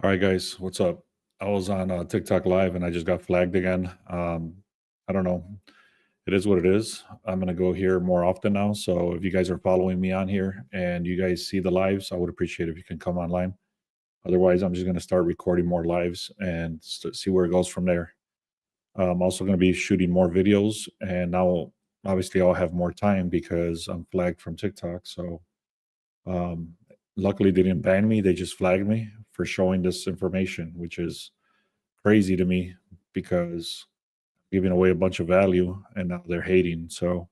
All right, guys, what's up? I was on TikTok live and I just got flagged again. I don't know. It is what it is. I'm gonna go here more often now. So if you guys are following me on here and you guys see the lives, I would appreciate if you can come online. Otherwise, I'm just gonna start recording more lives and see where it goes from there. I'm also gonna be shooting more videos, and now obviously I'll have more time because I'm flagged from TikTok. So um, luckily they didn't ban me; they just flagged me for showing this information, which is crazy to me because giving away a bunch of value and now they're hating. So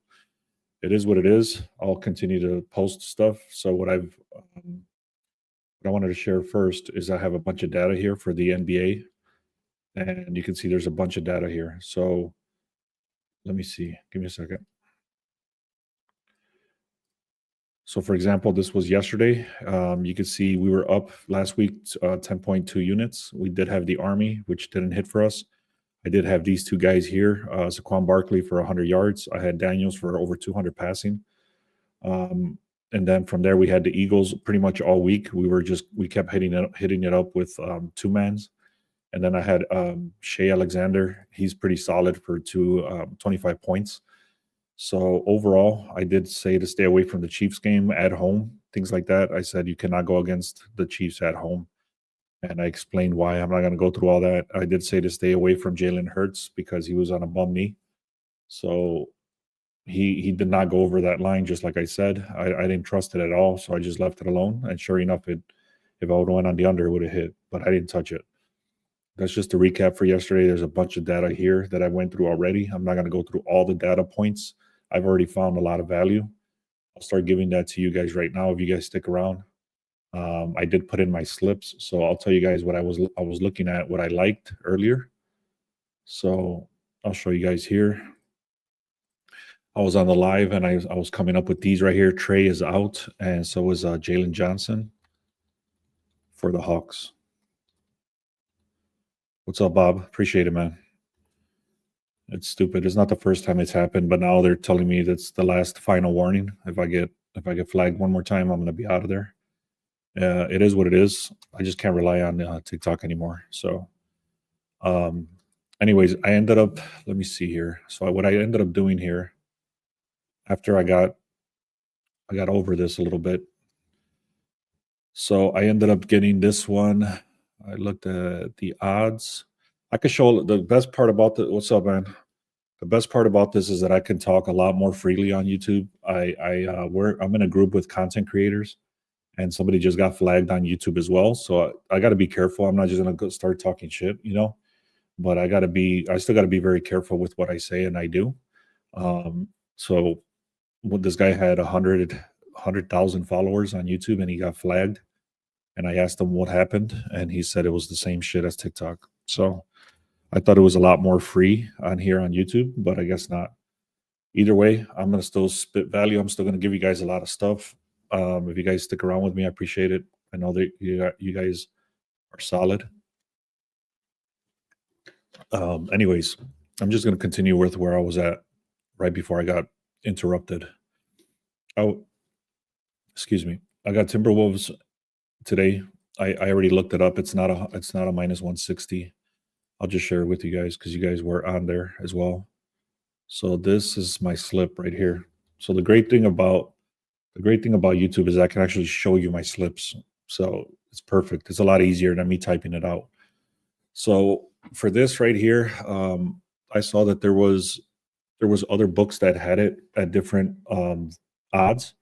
it is what it is. I'll continue to post stuff. So what I wanted to share first is I have a bunch of data here for the NBA, and you can see there's a bunch of data here. So let me see. Give me a second. So, for example, this was yesterday. You can see we were up last week 10.2 units. We did have the Army, which didn't hit for us. I did have these two guys here, Saquon Barkley for 100 yards. I had Daniels for over 200 passing. Um, and then from there, we had the Eagles pretty much all week. We kept hitting it up with two mans. And then I had Shea Alexander. He's pretty solid for 25 points. So overall, I did say to stay away from the Chiefs game at home, things like that. I said you cannot go against the Chiefs at home, and I explained why. I'm not going to go through all that. I did say to stay away from Jalen Hurts because he was on a bum knee, so he did not go over that line. Just like I said, I didn't trust it at all, so I just left it alone. And sure enough, if I would have went on the under, it would have hit, but I didn't touch it. That's just a recap for yesterday. There's a bunch of data here that I went through already. I'm not going to go through all the data points. I've already found a lot of value. I'll start giving that to you guys right now if you guys stick around. I did put in my slips, so I'll tell you guys what I was looking at, what I liked earlier. So I'll show you guys here. I was on the live and I was coming up with these right here. Trey is out, and so is Jalen Johnson for the Hawks. What's up, Bob? Appreciate it, man. It's stupid. It's not the first time it's happened, but now they're telling me that's the last final warning. If I get flagged one more time, I'm going to be out of there. It is what it is. I just can't rely on TikTok anymore. So, anyways, I ended up. Let me see here. So what I ended up doing here, after I got over this a little bit. So I ended up getting this one. I looked at the odds. I could show the best part about the. What's up, man? The best part about this is that I can talk a lot more freely on YouTube. I'm in a group with content creators, and somebody just got flagged on YouTube as well. So I got to be careful. I'm not just gonna go start talking shit, But I still got to be very careful with what I say and I do. So this guy had 100,000 followers on YouTube, and he got flagged. And I asked him what happened, and he said it was the same shit as TikTok. So I thought it was a lot more free on here on YouTube, but I guess not. Either way, I'm going to still spit value. I'm still going to give you guys a lot of stuff. If you guys stick around with me, I appreciate it. I know that you guys are solid. Anyways, I'm just going to continue with where I was at right before I got interrupted. Oh, excuse me. I got Timberwolves today. I already looked it up. It's not a minus 160. I'll just share it with you guys because you guys were on there as well. So this is my slip right here. So the great thing about YouTube is I can actually show you my slips. So it's perfect. It's a lot easier than me typing it out. So for this right here, I saw that there was other books that had it at different odds.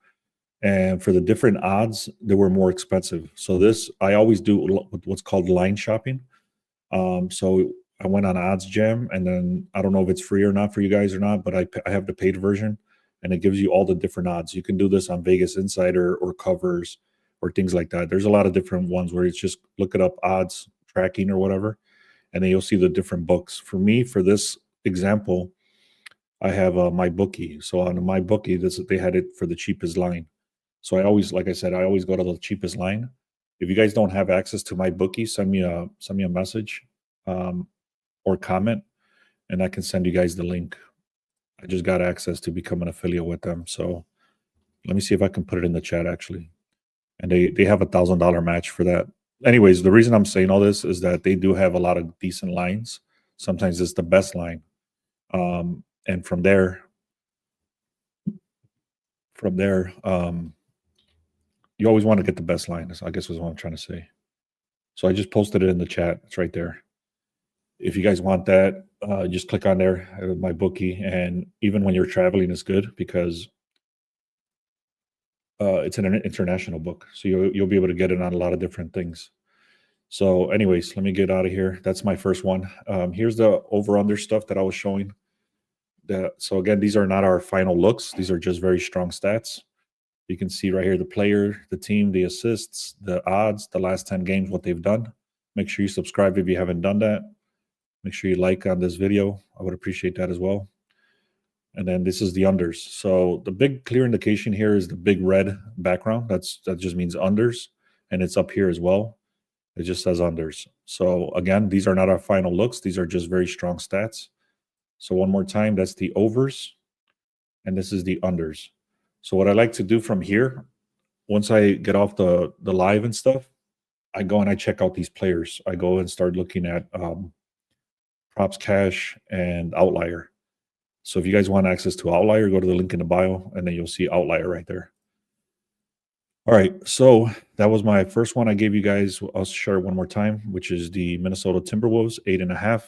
And for the different odds, they were more expensive. So this, I always do what's called line shopping. So I went on Odds Jam, and then I don't know if it's free or not for you guys or not, but I have the paid version, and it gives you all the different odds. You can do this on Vegas Insider or Covers or things like that. There's a lot of different ones where it's just look it up, odds tracking or whatever, and then you'll see the different books. For me, for this example, I have my bookie. So on my bookie, they had it for the cheapest line. So I always, like I said, I always go to the cheapest line. If you guys don't have access to my bookie, send me a message or comment, and I can send you guys the link. I just got access to become an affiliate with them. So let me see if I can put it in the chat actually. And they have $1,000 match for that anyways, the reason I'm saying all this is that they do have a lot of decent lines. Sometimes it's the best line. And from there, you always want to get the best line. I guess is what I'm trying to say. So I just posted it in the chat. It's right there. If you guys want that, just click on there, my bookie. And even when you're traveling, it's good because it's an international book. So you'll be able to get it on a lot of different things. So anyways, let me get out of here. That's my first one. Here's the over-under stuff that I was showing. So again, these are not our final looks. These are just very strong stats. You can see right here the player, the team, the assists, the odds, the last 10 games, what they've done. Make sure you subscribe if you haven't done that. Make sure you like on this video. I would appreciate that as well. And then this is the unders. So the big clear indication here is the big red background. That just means unders. And it's up here as well. It just says unders. So again, these are not our final looks. These are just very strong stats. So one more time, that's the overs. And this is the unders. So what I like to do from here, once I get off the live and stuff, I go and I check out these players. I go and start looking at props, cash, and outlier. So if you guys want access to outlier, go to the link in the bio, and then you'll see outlier right there. All right, so that was my first one I gave you guys. I'll share it one more time, which is the Minnesota Timberwolves, 8.5.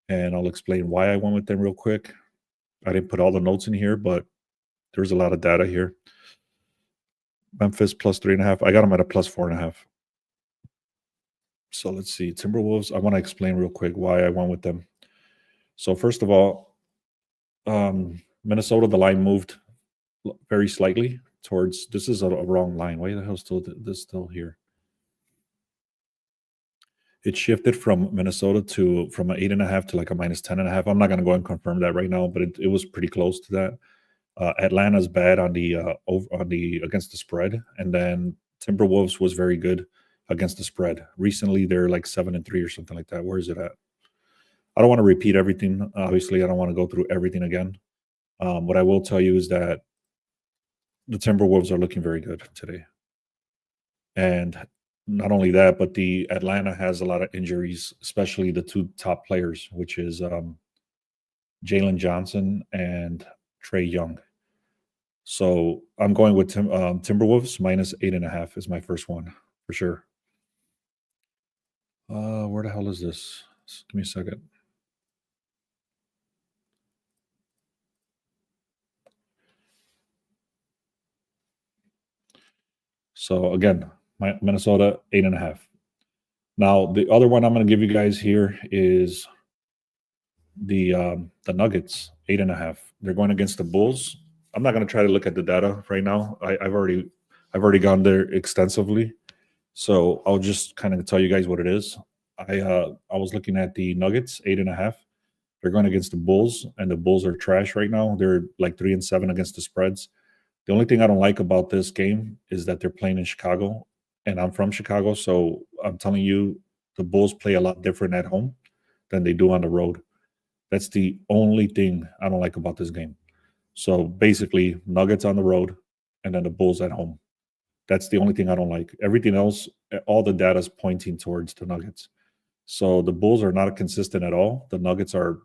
And I'll explain why I went with them real quick. I didn't put all the notes in here, but there's a lot of data here. Memphis plus 3.5. I got them at a plus 4.5. So let's see. Timberwolves, I want to explain real quick why I went with them. So first of all, Minnesota, the line moved very slightly towards, this is a wrong line. Why the hell is this still here? It shifted from Minnesota from an 8.5 to like a minus 10.5. I'm not going to go and confirm that right now, but it was pretty close to that. Atlanta's bad on the against the spread, and then Timberwolves was very good against the spread. Recently, they're like 7-3 or something like that. Where is it at? I don't want to repeat everything. Obviously, I don't want to go through everything again. What I will tell you is that the Timberwolves are looking very good today, and not only that, but the Atlanta has a lot of injuries, especially the two top players, which is Jalen Johnson and Trae Young. So I'm going with Timberwolves minus 8.5 is my first one for sure. Where the hell is this? Give me a second. So again, Minnesota 8.5. Now the other one I'm going to give you guys here is the Nuggets 8.5. They're going against the Bulls. I'm not going to try to look at the data right now. I've already gone there extensively, so I'll just kind of tell you guys what it is. I was looking at the Nuggets 8.5. They're going against the Bulls, and the Bulls are trash right now. They're like 3-7 against the spreads. The only thing I don't like about this game is that they're playing in Chicago, and I'm from Chicago, so I'm telling you, the Bulls play a lot different at home than they do on the road. That's the only thing I don't like about this game. So basically, Nuggets on the road and then the Bulls at home. That's the only thing I don't like. Everything else, all the data is pointing towards the Nuggets. So the Bulls are not consistent at all. The Nuggets are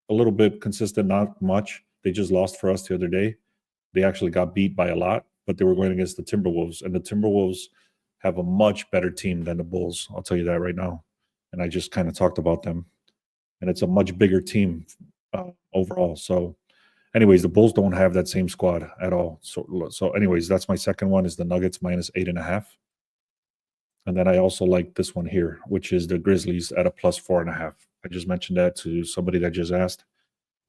a little bit consistent, not much. They just lost for us the other day. They actually got beat by a lot, but they were going against the Timberwolves. And the Timberwolves have a much better team than the Bulls. I'll tell you that right now. And I just kind of talked about them. And it's a much bigger team overall. So anyways, the Bulls don't have that same squad at all. So anyways, that's my second one is the Nuggets minus 8.5. And then I also like this one here, which is the Grizzlies at a plus 4.5. I just mentioned that to somebody that just asked.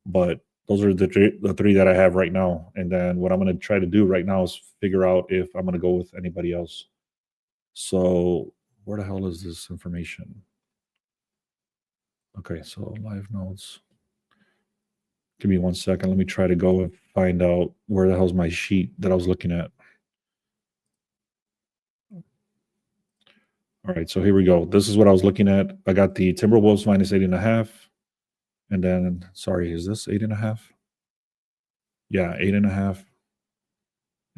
But those are the three that I have right now. And then what I'm going to try to do right now is figure out if I'm going to go with anybody else. So where the hell is this information? Okay, so live notes. Give me 1 second. Let me try to go and find out where the hell's my sheet that I was looking at. All right, so here we go. This is what I was looking at. I got the Timberwolves minus 8.5. And then, sorry, is this 8.5? Yeah, 8.5.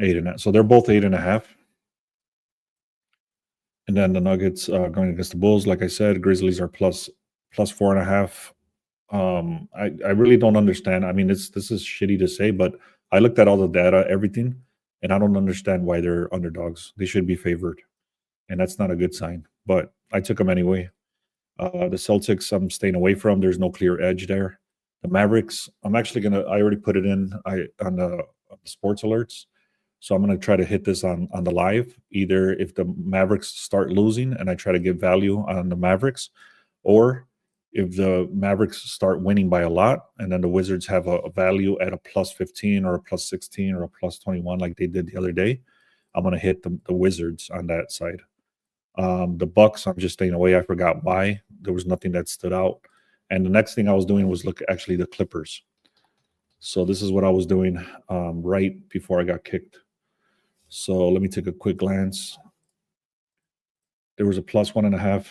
8.5. So they're both 8.5. And then the Nuggets going against the Bulls. Like I said, Grizzlies are plus 4.5. I really don't understand. I mean, this is shitty to say, but I looked at all the data, everything, and I don't understand why they're underdogs. They should be favored, and that's not a good sign. But I took them anyway. The Celtics, I'm staying away from. There's no clear edge there. The Mavericks, I'm actually gonna. I already put it in. On the sports alerts, so I'm gonna try to hit this on the live. Either if the Mavericks start losing, and I try to get value on the Mavericks, or if the Mavericks start winning by a lot, and then the Wizards have a value at a plus 15 or a plus 16 or a plus 21, like they did the other day, I'm gonna hit the Wizards on that side. The Bucks, I'm just staying away. I forgot why. There was nothing that stood out. And the next thing I was doing was look actually the Clippers. So this is what I was doing right before I got kicked. So let me take a quick glance. There was a plus 1.5.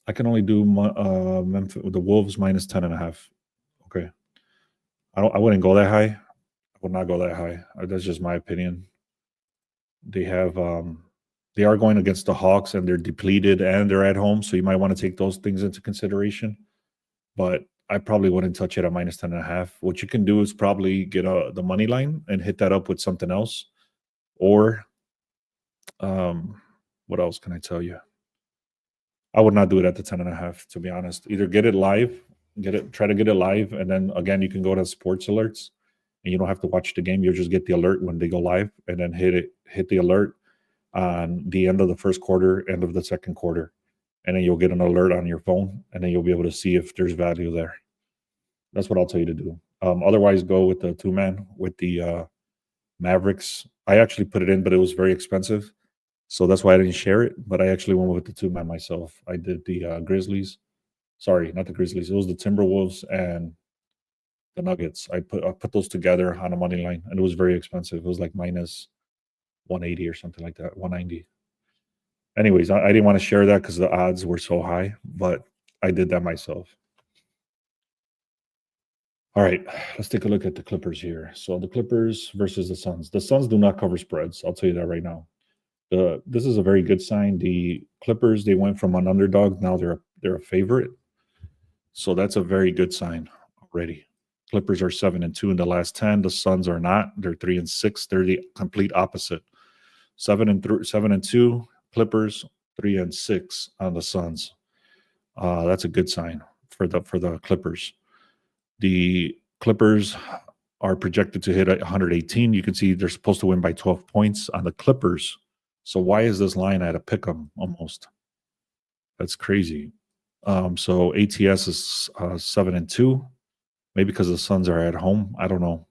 I can only do Memphis, the Wolves minus 10.5. Okay. I wouldn't go that high. I would not go that high. That's just my opinion. They have they are going against the Hawks and they're depleted and they're at home, so you might want to take those things into consideration. But I probably wouldn't touch it at minus 10.5. What you can do is probably get the money line and hit that up with something else. Or what else can I tell you? I would not do it at the 10.5, to be honest. Either get it live, try to get it live, and then again you can go to sports alerts and you don't have to watch the game. You'll just get the alert when they go live and then hit the alert on the end of the first quarter, end of the second quarter. And then you'll get an alert on your phone, and then you'll be able to see if there's value there. That's what I'll tell you to do. Otherwise, go with the 2-man with the Mavericks. I actually put it in, but it was very expensive. So that's why I didn't share it. But I actually went with the 2-man myself. I did the Grizzlies. Sorry, not the Grizzlies. It was the Timberwolves and the Nuggets. I put those together on a money line, and it was very expensive. It was like minus 180 or something like that, 190. Anyways, I didn't want to share that because the odds were so high, but I did that myself. All right, let's take a look at the Clippers here. So the Clippers versus the Suns. The Suns do not cover spreads. I'll tell you that right now. This is a very good sign. The Clippers, they went from an underdog, now they're a favorite. So that's a very good sign already. Clippers are 7-2 in the last 10. The Suns are not. They're 3-6. They're the complete opposite. 7-2 Clippers, 3-6 on the Suns. That's a good sign for the Clippers. The Clippers are projected to hit 118. You can see they're supposed to win by 12 points on the Clippers. So why is this line at a pick 'em almost? That's crazy. So ATS is 7-2. Maybe because the Suns are at home. I don't know.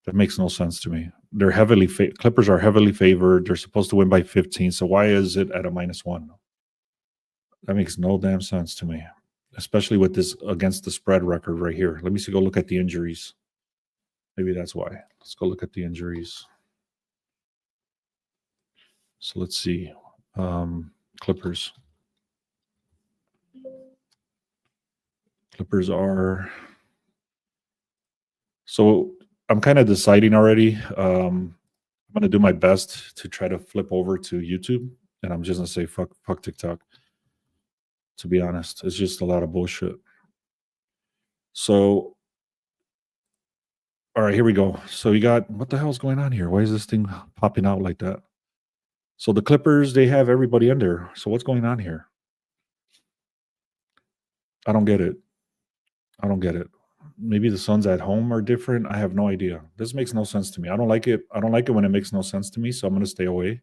That makes no sense to me. They're Clippers are heavily favored. They're supposed to win by 15. So why is it at a -1? That makes no damn sense to me, especially with this against the spread record right here. Let me go look at the injuries. Maybe that's why. Let's go look at the injuries. So let's see. Clippers. Clippers are. So I'm kind of deciding already. I'm going to do my best to try to flip over to YouTube, and I'm just going to say fuck TikTok. To be honest, it's just a lot of bullshit. So, all right, here we go. So you got, what the hell is going on here? Why is this thing popping out like that? So the Clippers, they have everybody under. So what's going on here? I don't get it. Maybe the Suns at home are different. I have no idea. This makes no sense to me. I don't like it. I don't like it when it makes no sense to me. So I'm going to stay away.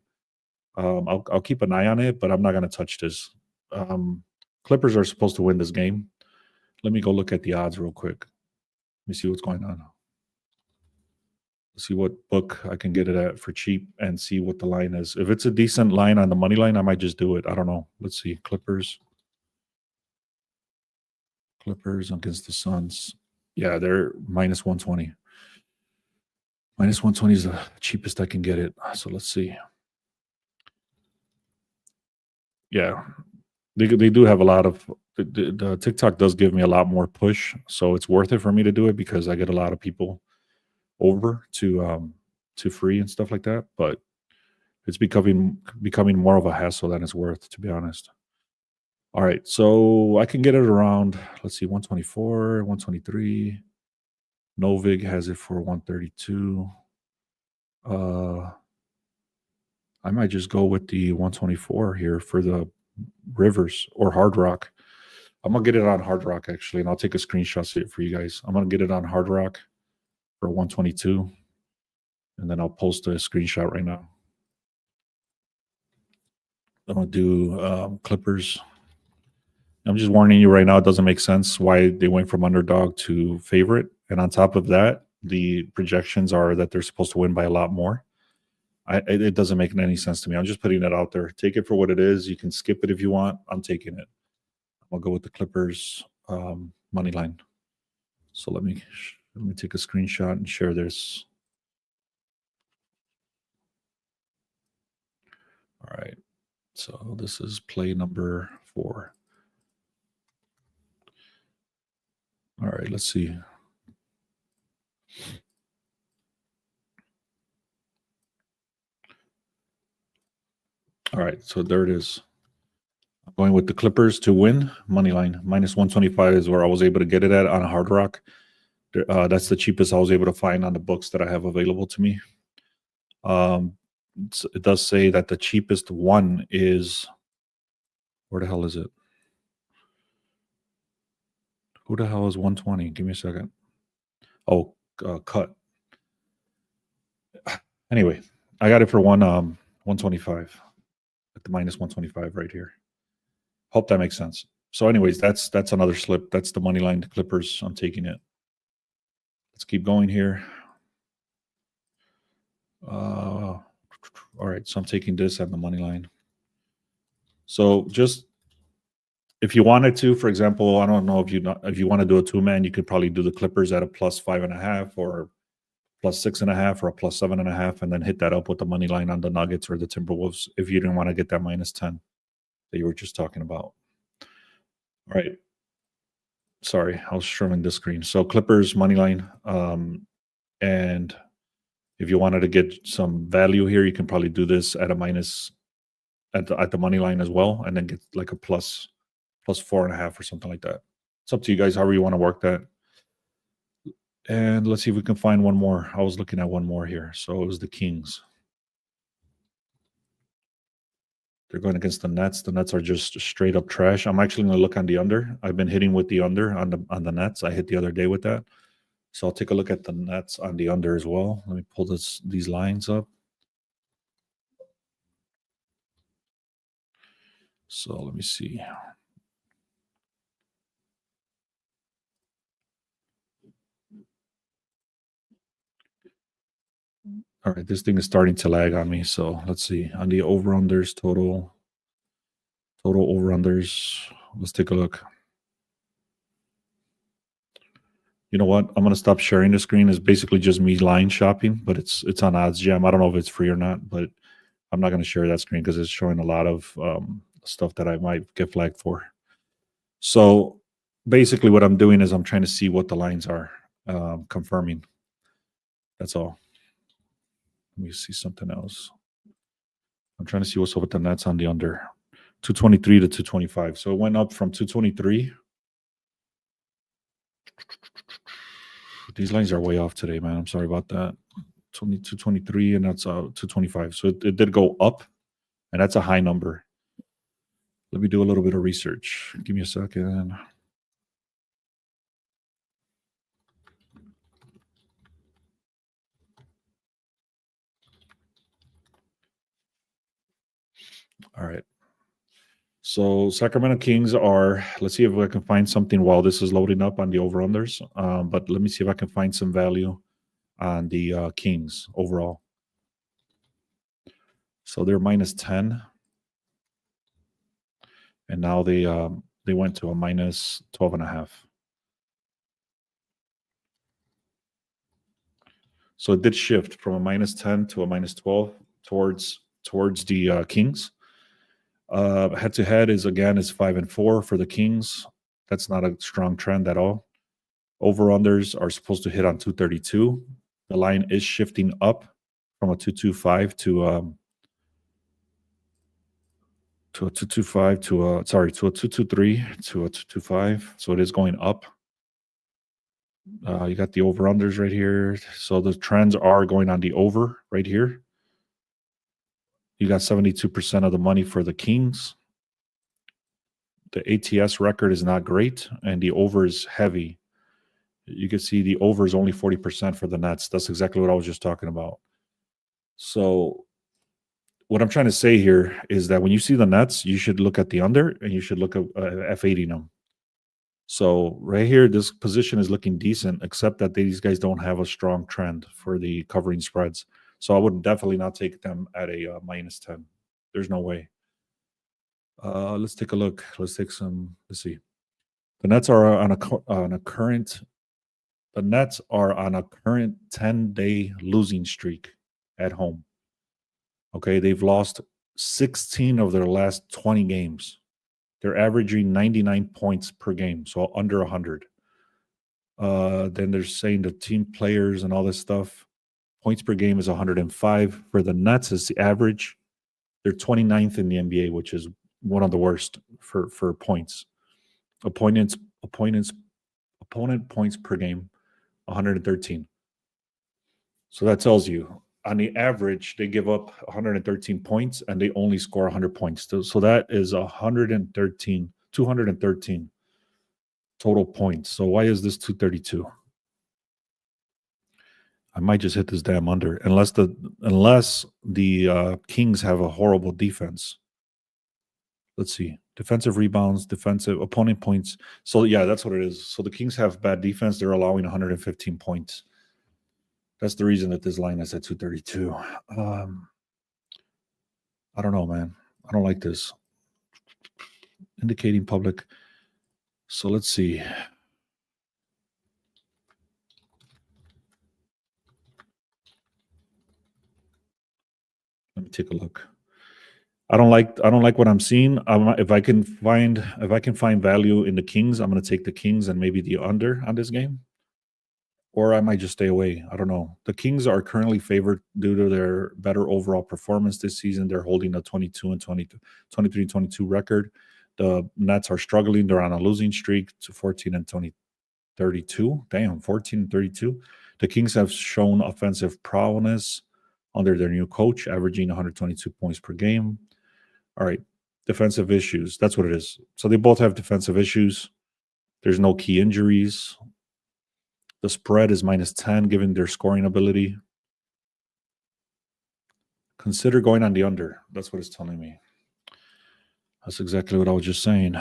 I'll keep an eye on it, but I'm not going to touch this. Clippers are supposed to win this game. Let me go look at the odds real quick. Let me see what's going on. Let's see what book I can get it at for cheap and see what the line is. If it's a decent line on the money line, I might just do it. I don't know. Let's see. Clippers against the Suns. Yeah, they're -120. -120 is the cheapest I can get it. So let's see. Yeah, they do have a lot of the TikTok does give me a lot more push, so it's worth it for me to do it because I get a lot of people over to free and stuff like that. But It's becoming more of a hassle than it's worth, to be honest. All right, so I can get it around, let's see, 124, 123. Novig has it for 132. I might just go with the 124 here for the Rivers or Hard Rock. I'm gonna get it on Hard Rock actually, and I'll take a screenshot for you guys. I'm gonna get it on Hard Rock for 122, and then I'll post a screenshot right now. I'm gonna do Clippers. I'm just warning you right now, it doesn't make sense why they went from underdog to favorite. And on top of that, the projections are that they're supposed to win by a lot more. It doesn't make any sense to me. I'm just putting it out there. Take it for what it is. You can skip it if you want. I'm taking it. I'll go with the Clippers money line. So let me take a screenshot and share this. All right. So this is play number 4. All right, let's see. All right, so there it is. I'm going with the Clippers to win, money line. Minus 125 is where I was able to get it at on Hard Rock. That's the cheapest I was able to find on the books that I have available to me. It does say that the cheapest one is, where the hell is it? Who the hell is 120? Give me a second. Oh, cut. Anyway, I got it for 125 at the minus 125 right here. Hope that makes sense. So anyways, that's another slip. That's the money line, the Clippers. I'm taking it. Let's keep going here. All right, so I'm taking this at the money line. So just if you wanted to, for example, I don't know if you want to do a 2-man, you could probably do the Clippers at a plus 5.5 or plus 6.5 or a plus 7.5, and then hit that up with the money line on the Nuggets or the Timberwolves if you didn't want to get that minus 10 that you were just talking about. All right. Sorry, I was showing the screen. So Clippers money line, and if you wanted to get some value here, you can probably do this at a minus at the money line as well, and then get like a plus 4.5 or something like that. It's up to you guys, however you want to work that. And let's see if we can find one more. I was looking at one more here. So it was the Kings. They're going against the Nets. The Nets are just straight up trash. I'm actually going to look on the under. I've been hitting with the under on the Nets. I hit the other day with that. So I'll take a look at the Nets on the under as well. Let me pull these lines up. So let me see. All right, this thing is starting to lag on me. So let's see. On the over-unders, total over-unders. Let's take a look. You know what? I'm going to stop sharing the screen. It's basically just me line shopping, but it's on OddsJam. I don't know if it's free or not, but I'm not going to share that screen because it's showing a lot of stuff that I might get flagged for. So basically what I'm doing is I'm trying to see what the lines are, confirming. That's all. Let me see something else. I'm trying to see what's up with the Nets on the under. 223 to 225. So it went up from 223. These lines are way off today, man. I'm sorry about that. 223 and that's 225. So it did go up, and that's a high number. Let me do a little bit of research. Give me a second. All right. So Sacramento Kings are, let's see if I can find something while this is loading up on the over-unders. But let me see if I can find some value on the Kings overall. So they're minus 10. And now they went to a minus 12.5. So it did shift from a minus 10 to a minus 12 towards the Kings. Head-to-head is 5-4 for the Kings. That's not a strong trend at all. Over-unders are supposed to hit on 232. The line is shifting up from a 225 to to a 225 to a 223 to a 225. So it is going up. You got the over unders right here. So the trends are going on the over right here. You got 72% of the money for the Kings. The ATS record is not great, and the over is heavy. You can see the over is only 40% for the Nets. That's exactly what I was just talking about. So what I'm trying to say here is that when you see the Nets, you should look at the under and you should look at F80 them. So right here, this position is looking decent, except that these guys don't have a strong trend for the covering spreads. So I would definitely not take them at a -10. There's no way. Let's take a look. Let's see. The Nets are on a current. The Nets are on a current 10-day losing streak at home. Okay, they've lost 16 of their last 20 games. They're averaging 99 points per game, so under 100. Then they're saying the team players and all this stuff. Points per game is 105. For the Nets, is the average. They're 29th in the NBA, which is one of the worst for points. Opponent points per game, 113. So that tells you on the average, they give up 113 points and they only score 100 points. So that is 213 total points. So why is this 232? I might just hit this damn under unless the Kings have a horrible defense. Let's see. Defensive rebounds, defensive opponent points. So yeah, that's what it is. So the Kings have bad defense. They're allowing 115 points. That's the reason that this line is at 232. I don't know, man. I don't like this. Indicating public. So let's see. Let me take a look. I don't like what I'm seeing. If I can find value in the Kings, I'm going to take the Kings and maybe the under on this game. Or I might just stay away. I don't know. The Kings are currently favored due to their better overall performance this season. They're holding a 23-22 record. The Nets are struggling. They're on a losing streak to 14-32. Damn, 14-32. The Kings have shown offensive prowess under their new coach, averaging 122 points per game. All right, defensive issues. That's what it is. So they both have defensive issues. There's no key injuries. The spread is -10, given their scoring ability. Consider going on the under. That's what it's telling me. That's exactly what I was just saying.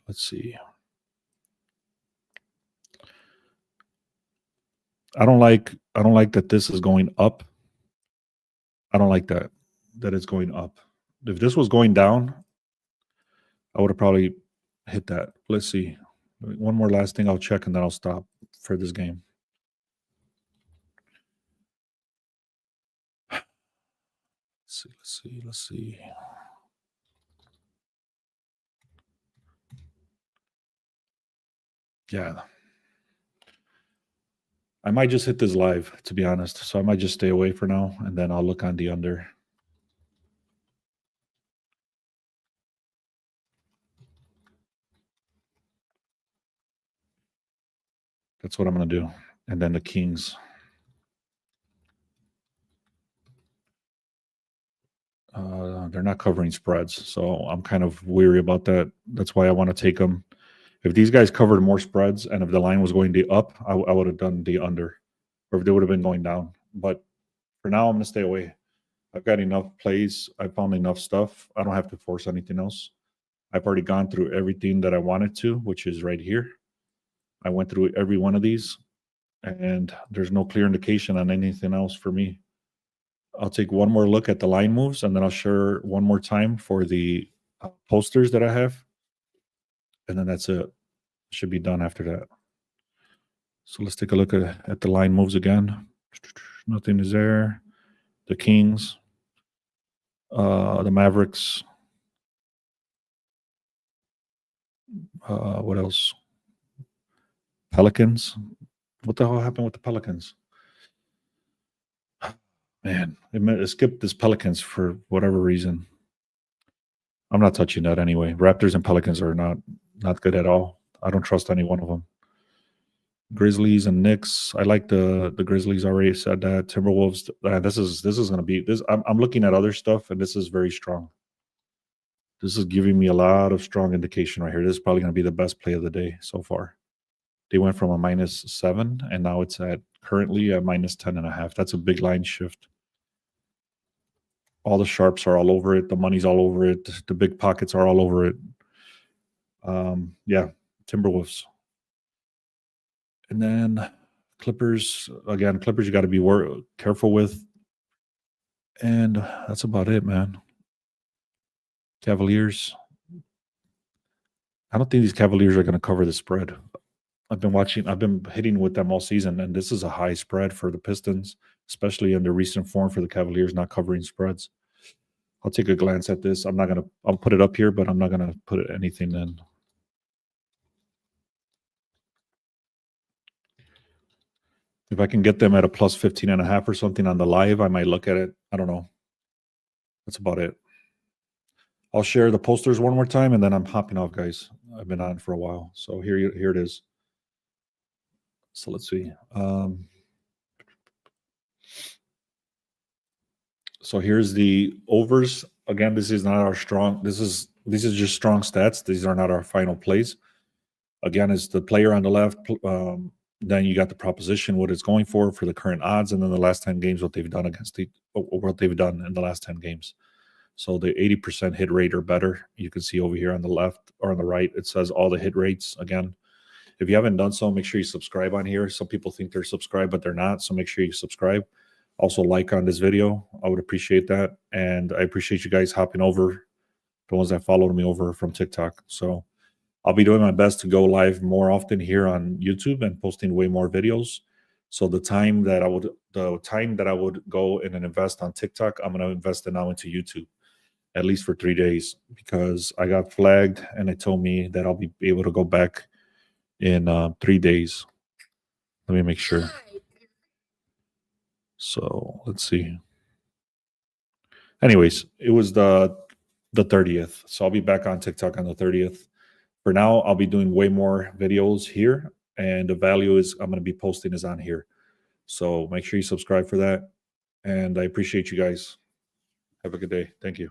Let's see. I don't like that this is going up. I don't like that it's going up. If this was going down, I would have probably hit that. Let's see. One more last thing I'll check and then I'll stop for this game. Let's see. Yeah. I might just hit this live, to be honest. So I might just stay away for now, and then I'll look on the under. That's what I'm going to do. And then the Kings. They're not covering spreads, so I'm kind of weary about that. That's why I want to take them. If these guys covered more spreads and if the line was going up, I would have done the under, or if they would have been going down. But for now, I'm going to stay away. I've got enough plays. I found enough stuff. I don't have to force anything else. I've already gone through everything that I wanted to, which is right here. I went through every one of these, and there's no clear indication on anything else for me. I'll take one more look at the line moves, and then I'll share one more time for the posters that I have. And then that's it. Should be done after that. So let's take a look at the line moves again. Nothing is there. The Kings, the Mavericks. What else? Pelicans. What the hell happened with the Pelicans? Man, it skipped this Pelicans for whatever reason. I'm not touching that anyway. Raptors and Pelicans are not good at all. I don't trust any one of them. Grizzlies and Knicks. I like the Grizzlies. Already said that. Timberwolves. This is going to be this. I'm looking at other stuff, and this is very strong. This is giving me a lot of strong indication right here. This is probably going to be the best play of the day so far. They went from a -7, and now it's currently at -10.5. That's a big line shift. All the sharps are all over it. The money's all over it. The big pockets are all over it. Yeah, Timberwolves. And then Clippers. Again, Clippers you got to be careful with. And that's about it, man. Cavaliers. I don't think these Cavaliers are going to cover the spread. I've been hitting with them all season, and this is a high spread for the Pistons, especially in the recent form for the Cavaliers not covering spreads. I'll take a glance at this. I'll put it up here, but I'm not gonna put anything in. If I can get them at a plus 15.5 or something on the live, I might look at it. I don't know. That's about it. I'll share the posters one more time, and then I'm hopping off, guys. I've been on for a while. So here it is. So let's see. So here's the overs. Again, this is not our strong. This is just strong stats. These are not our final plays. Again, it's the player on the left. Then you got the proposition, what it's going for the current odds, and then the last 10 games, what they've done what they've done in the last 10 games. So the 80% hit rate or better. You can see over here on the left or on the right, it says all the hit rates. Again, if you haven't done so, make sure you subscribe on here. Some people think they're subscribed, but they're not. So make sure you subscribe. Also like on this video. I would appreciate that. And I appreciate you guys hopping over, the ones that followed me over from TikTok. So I'll be doing my best to go live more often here on YouTube and posting way more videos. So the time that I would go in and invest on TikTok, I'm going to invest it now into YouTube, at least for 3 days, because I got flagged and it told me that I'll be able to go back in 3 days. Let me make sure. So let's see. Anyways, it was the 30th. So I'll be back on TikTok on the 30th. For now, I'll be doing way more videos here, and the value I'm going to be posting is on here. So make sure you subscribe for that. And I appreciate you guys. Have a good day. Thank you.